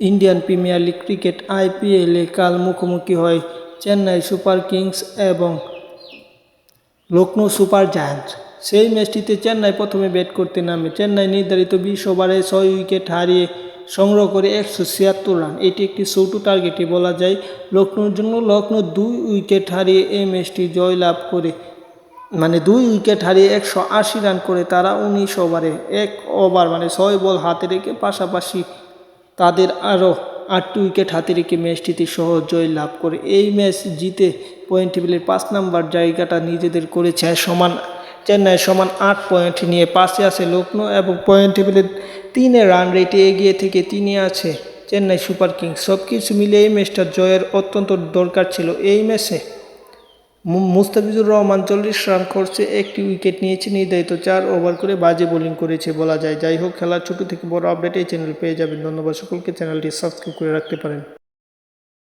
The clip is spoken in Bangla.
ইন্ডিয়ান প্রিমিয়ার লিগ ক্রিকেট আইপিএলে কাল মুখোমুখি হয় চেন্নাই সুপার কিংস এবং লখনৌ সুপার জায়ান্টস। সেই ম্যাচটিতে চেন্নাই প্রথমে ব্যাট করতে নামে। চেন্নাই নির্ধারিত 20 ওভারে 6 উইকেট হারিয়ে সংগ্রহ করে 176 রান। এটি একটি ছোট টার্গেটই বলা যায় লখনৌর জন্য। লখনৌ 2 উইকেট হারিয়ে এই ম্যাচটি জয়লাভ করে, 2 উইকেট হারিয়ে 180 রান করে তারা 19 ওভারে 1 ওভার 6 বল হাতে রেখে পাশাপাশি তাদের আরও 8টি উইকেট হাতে রেখে ম্যাচটিতে সহজ জয় লাভ করে এই ম্যাচ জিতে পয়েন্ট টেবিলের 5 নম্বর জায়গাটা নিজেদের করেছে। চেন্নাই সমান 8 পয়েন্ট নিয়ে 5-এ আছে লখনৌ এবং পয়েন্ট টেবিলের 3 রান রেটে এগিয়ে থেকে 3-এ আছে চেন্নাই সুপার কিংস। সব কিছু মিলে এই ম্যাচটা জয়ের অত্যন্ত দরকার ছিল। এই ম্যাচে মুস্তাফিজুর রহমান 40 রান করছে, 1টি উইকেট নিয়েছে, নির্ধারিত 4 ওভার করে বাজে বোলিং করেছে বলা যায়। যাই হোক, খেলার ছোট থেকে বড় আপডেট এই চ্যানেল পেয়ে যাবেন। ধন্যবাদ সকলকে, চ্যানেলটি সাবস্ক্রাইব করে রাখতে পারেন।